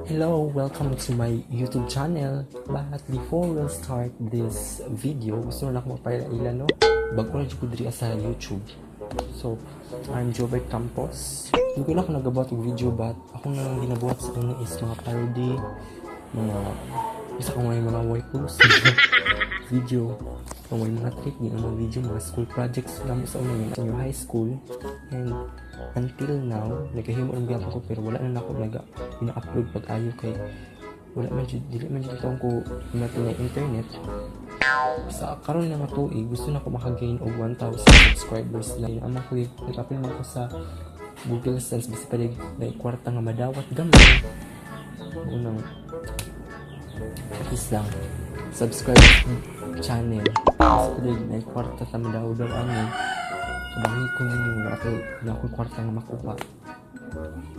Hello, welcome to my YouTube channel. But before we'll start this video, gusto na ako mapailan, no? Bago na dito diri sa YouTube. So, I'm Jobert Campos. Hindi ko na ako nagabuhat ng video, but ako na lang ginabuhat sa una is mga parody, isa ko may mga waifus video. Kung may mga trick, mga video, mga school projects lang sa una sa your high school. And until now, nagahimo ng gapa ko pero wala na ako ina-upload pag ayo kay wala man dili man dito ko natin na internet. Sa karon nga tuig gusto na ko maka-gain og 1,000 subscribers lang. Ang ako nag-apply man ko sa Google Sense basta pa like kwarta nga madawat gamay. Unang is lang subscribe channel. Basta pa like kwarta ta madaw daw ani. Kabangi ko yung na akong kwarta nga makuha.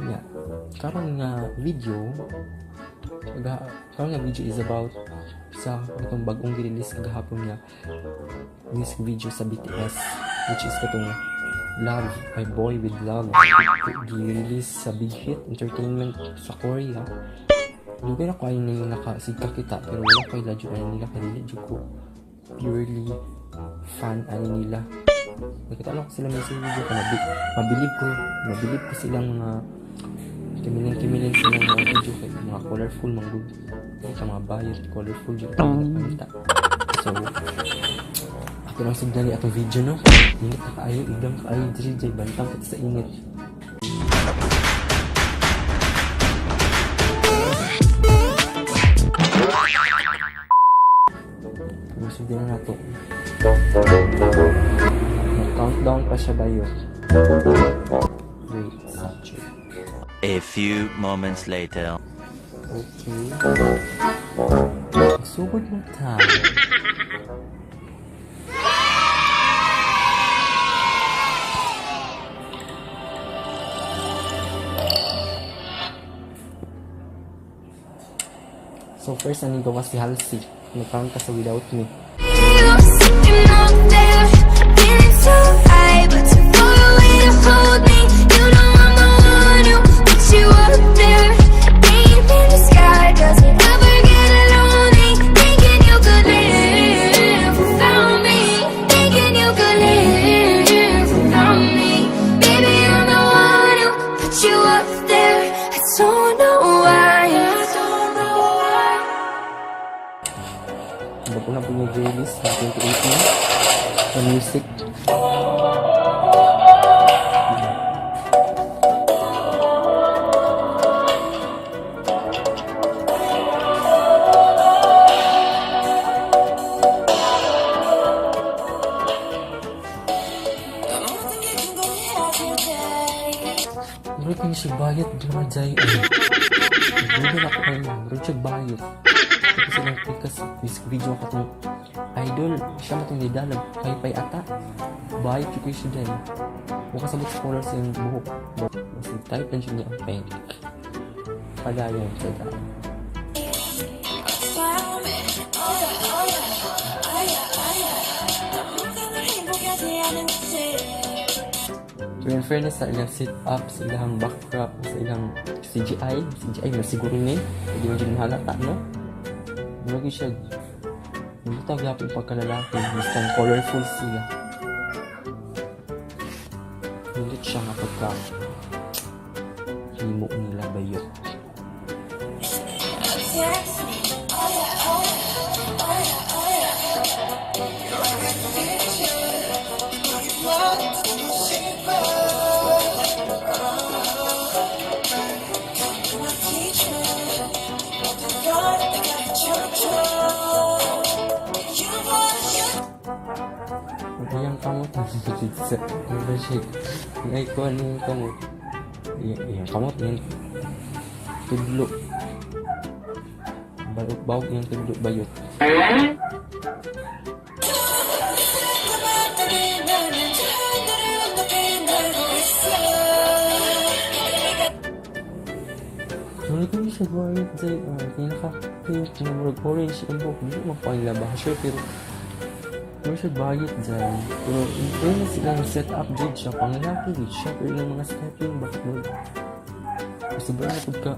Yeah. Karon nga video is about sa itong bagong release kagahapon nga music video sa BTS, which is katong Love, My Boy with Love, release sa Big Hit Entertainment sa Korea. Lugar ako ay nakasigka kita pero wala ko iladyo ay nila kanila ko purely fan ay nila. Nakita ko sila may video ko, mabilib ko silang mga kimilin silang mga video kay mga colorful, mga bayot, colorful yung pamita. So, ako lang signali atong video, no? Init na kaayo, idang kaayo, DJ, bantang kita sa init. Masugin na nato. Countdown pa siya ba yun? Wait, saturate. A few moments later. Okay. Sugod na tayo. So first, ang gawa si Halsey. Nag-count ka sa Without Me. So high, but too far away to hold me. You know I'm the one who puts you up there. Name in the sky doesn't ever get lonely. Thinking you could live without me. Thinking you could live without me. Baby, I'm the one who puts you up there. I don't know why. Bago na po yung release na 2018 sa music. Murag kayo siya bayot doon dyan. Murag na ako kayo. Murag siya bayot. Kasi lang pikas music video ka itong idol. Siya matong nidalag. Pay ata. Bayot yung kayo siya dyan. Huwag kasabot sa colors yung buhok. Mas type lang siya niya ang pink. Padayon siya dyan. Pero in fairness sa ilang sit-up, sa ilang backdrop, sa ilang CGI masiguro ni, hindi mo dyan halata, no? Lagi siya, hindi tagapin pagkalalaki, basta colorful siya. Hindi siya nga pagka himo nila bayot. Yang kamot na sa membership. Ngay ko ano yung kamot. Yang kamot yung tudlo. Bawag yung tudlo bayot. Muli ko siya bayot dahil pinaka-pink na murag orange ang buhok. Hindi mo mapangilaba siya pero Pero siya bayot dyan. Pero in silang set up dyan siya. Pangalaki dyan siya. Pero yung mga stepping back mo. Kasi ba na pagka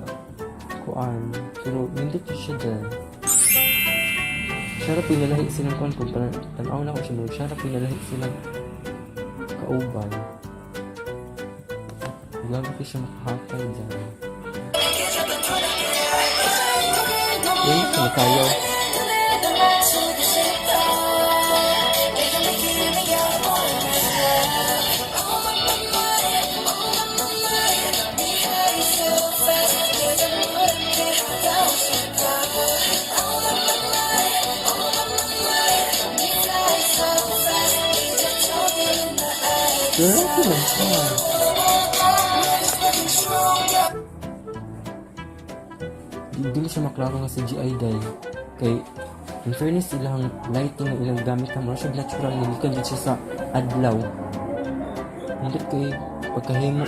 kuan. Pero hindi ko siya dyan. Siya rin pinalahi silang kuan kung tanaw na ko siya mo. Siya rin pinalahi silang kauban. Lalo ko siya makahakay dyan. Yan, kumakayaw. Grabe lang siya. Dili siya maklaro nga sa GI dahil kay in fairness ilang lighting na ilang gamit na mura siya natural nilikan din siya sa adlaw. Hindi kay pagkahimo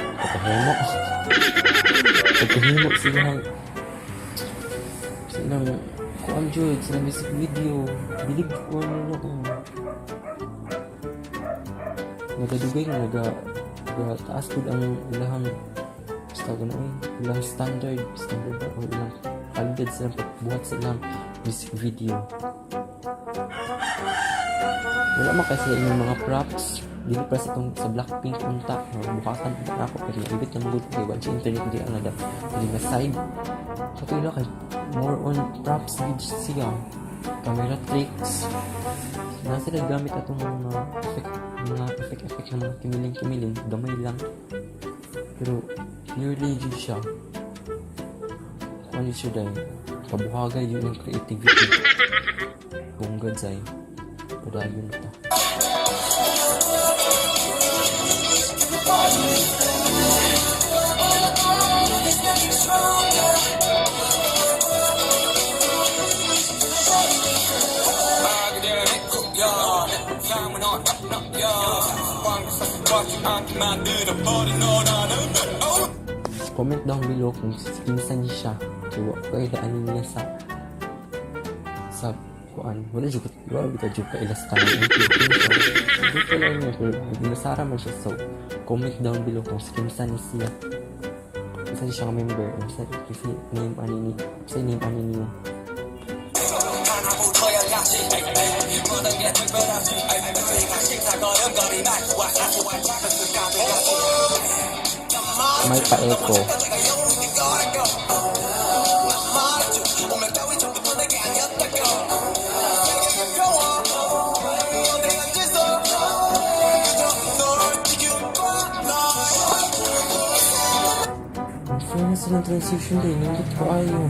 silang kuan jud silang music video bilig ko ko nagadugay nga taas po ang ilahang ilang standard ba o ilang kalidad silang pagbuhat silang music video. Wala man kasi yung mga props dili pa sa itong sa Blackpink unta bukasan na ako pero ibit na good kay wala sa internet hindi ang nada hindi na side katulad kay more on props videos siya camera tricks na sila gamit atong mga effect na mga kimiling gamay lang pero purely yun siya ano siya dahil kabuhagay yun yung creativity kung gadzay padayon ito. Comment down below kung kinsa niya siya kaya kailangan niya sa kuan wala juga ilastan ang dito lang niya pero binasara man siya so comment down below kung kinsa niya siya kinsa niya siya member sa name ani niya may pa-echo. Ang fairness ng transition din, hindi ko ayaw.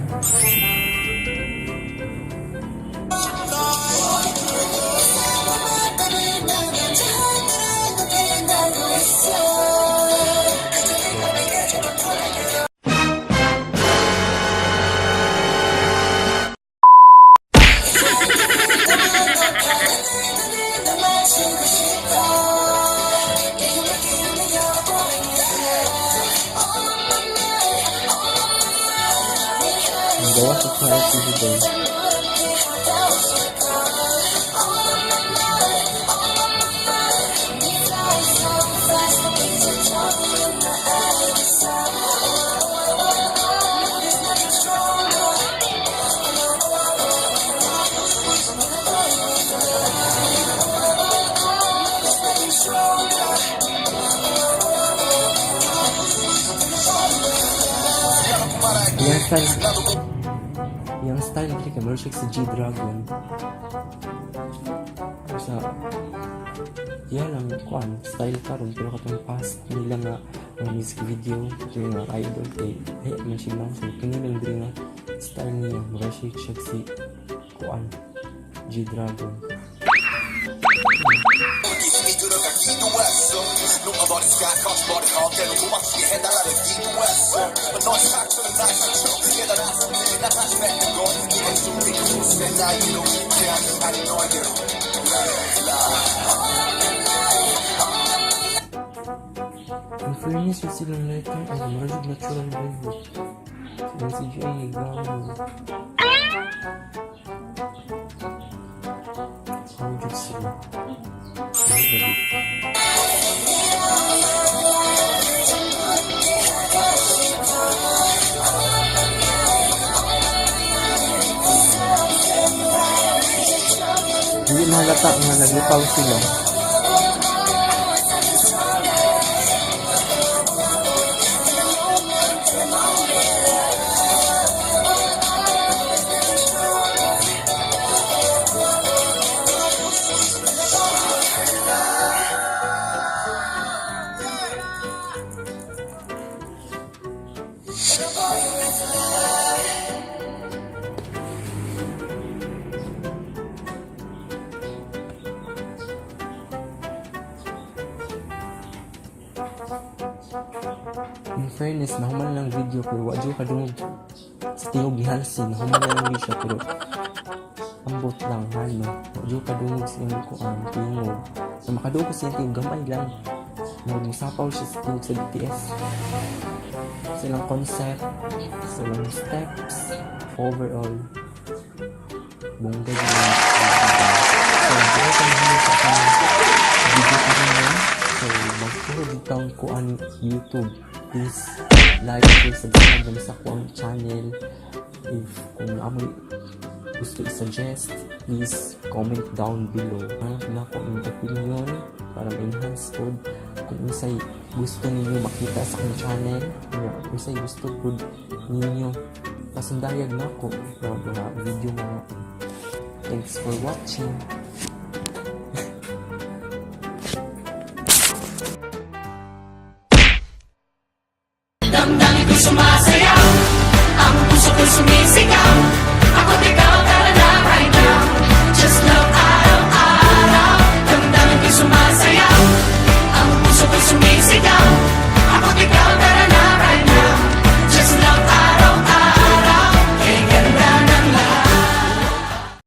Gawa sa clarity today. Yang style ni kamera siya sa G-Dragon sa yan ang kuan style karon pero katong past nila nga mga music video yung mga idol kay man siya lang so kanilang din nga style niya mura siya si kuan G-Dragon. In fairness yung silang lighting ay marag natural level yung CGI ay gawin ang sila Hindi mahalata nga naglutaw sila. In fairness, nahuman lang video pero wadyo ka dungog sa tingog ni Halsey, nahuman lang video siya pero ambot lang, hano. Wadyo ka dungog sa iyong kuan, tingog. So makadungog siya tingog, gamay lang. Musapaw siya sa tingog sa BTS. Silang concept, silang steps, overall. Bongga yun. So, dito ka naman sa aking video ka naman. So, magpuro dito ang kuan YouTube. Please like, share, subscribe na sa kuang channel. If kung amoy gusto i-suggest, please comment down below. Hanap na ko ang opinion para ma-enhance po. Kung isay gusto ninyo makita sa aking channel, kung isay gusto po ninyo pasundayag na ko mga video mo. Thanks for watching. Damdamin ko sumasayaw, ang puso ko sumisig.